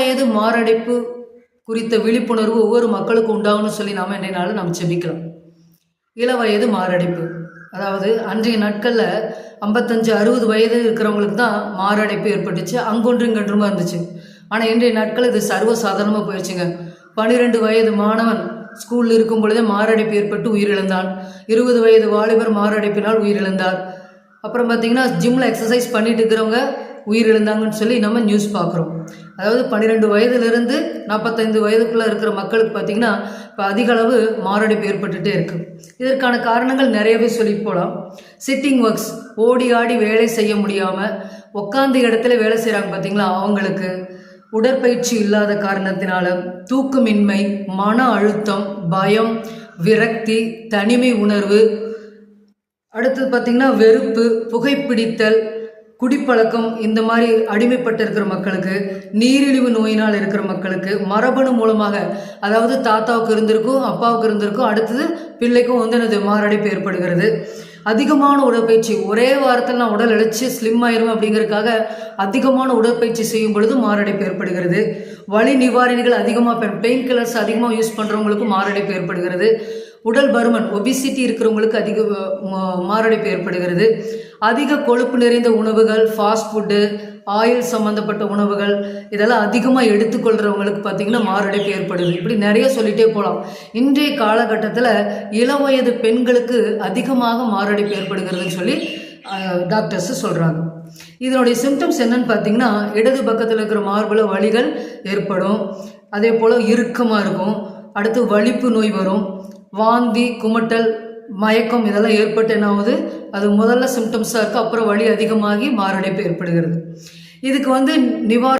இளவயது மாரடைப்பு குறித்த விழிப்புணர்வு ஒவ்வொரு மக்களுக்கும் உண்டாகும்னு சொல்லி நாம் இன்றைய நாள் நாம் செபிக்கலாம். இளவயது மாரடைப்பு, அதாவது அன்றைய நாட்களில் 55-60 வயது இருக்கிறவங்களுக்கு தான் மாரடைப்பு ஏற்பட்டுச்சு. அங்கொன்றும் இங்கொன்றுமா இருந்துச்சு. ஆனால் இன்றைய நாட்கள் இது சர்வசாதாரணமாக போயிடுச்சுங்க. 12 வயது மாணவன் ஸ்கூலில் இருக்கும் பொழுதே மாரடைப்பு ஏற்பட்டு உயிரிழந்தான். 20 வயது வாலிபர் மாரடைப்பினால் உயிரிழந்தார். அப்புறம் பார்த்திங்கன்னா ஜிம்மில் எக்ஸசைஸ் பண்ணிட்டு இருக்கிறவங்க உயிரிழந்தாங்கன்னு சொல்லி நம்ம நியூஸ் பார்க்குறோம். அதாவது 12 வயதுலேருந்து 45 வயதுக்குள்ளே இருக்கிற மக்களுக்கு பார்த்திங்கன்னா இப்போ அதிக அளவு மாரடைப்பு ஏற்பட்டுகிட்டே இருக்குது. இதற்கான காரணங்கள் நிறையவே சொல்லி போகலாம். சிட்டிங் ஒர்க்ஸ், ஓடி ஆடி வேலை செய்ய முடியாமல் உட்காந்த இடத்துல வேலை செய்கிறாங்க பார்த்திங்களா, அவங்களுக்கு உடற்பயிற்சி இல்லாத காரணத்தினால தூக்கமின்மை, மன அழுத்தம், பயம், விரக்தி, தனிமை உணர்வு, அடுத்தது பார்த்திங்கன்னா வெறுப்பு, புகைப்பிடித்தல், குடிப்பழக்கம், இந்த மாதிரி அடிமைப்பட்டு இருக்கிற மக்களுக்கு, நீரிழிவு நோயினால் இருக்கிற மக்களுக்கு, மரபணு மூலமாக, அதாவது தாத்தாவுக்கு இருந்திருக்கும், அப்பாவுக்கு இருந்திருக்கும், அடுத்தது பிள்ளைக்கும் எனது மாரடைப்பு ஏற்படுகிறது. அதிகமான உடற்பயிற்சி, ஒரே வாரத்தில் நான் உடல் இழைச்சி ஸ்லிம் ஆயிரும் அப்படிங்கிறதுக்காக அதிகமான உடற்பயிற்சி செய்யும் பொழுது மாரடைப்பு ஏற்படுகிறது. வலி நிவாரணிகள் அதிகமாக, பெயின் கில்லர்ஸ் அதிகமாக யூஸ் பண்ணுறவங்களுக்கு மாரடைப்பு ஏற்படுகிறது. உடல் பருமன், ஒபிசிட்டி இருக்கிறவங்களுக்கு அதிக மாரடைப்பு ஏற்படுகிறது. அதிக கொழுப்பு நிறைந்த உணவுகள், ஃபாஸ்ட் ஃபுட்டு, ஆயில் சம்மந்தப்பட்ட உணவுகள், இதெல்லாம் அதிகமாக எடுத்துக்கொள்கிறவங்களுக்கு பார்த்திங்கன்னா மாரடைப்பு ஏற்படுது. இப்படி நிறைய சொல்லிகிட்டே போகலாம். இன்றைய காலகட்டத்தில் இளவயது பெண்களுக்கு அதிகமாக மாரடைப்பு ஏற்படுகிறதுன்னு சொல்லி டாக்டர்ஸு சொல்கிறாங்க. இதனுடைய சிம்டம்ஸ் என்னன்னு பார்த்திங்கன்னா, இடது பக்கத்தில் இருக்கிற மார்பில் வலிகள் ஏற்படும், அதே போல் இறுக்கமாக இருக்கும், அடுத்து வலிப்பு நோய் வரும், வாந்தி, குமட்டல், மயக்கம், இதெல்லாம் ஏற்பட்டு என்ன ஆகுது, அது முதல்ல சிம்டம்ஸாக இருக்குது, அப்புறம் வலி அதிகமாகி மாரடைப்பு ஏற்படுகிறது. இதுக்கு நிவாரணம்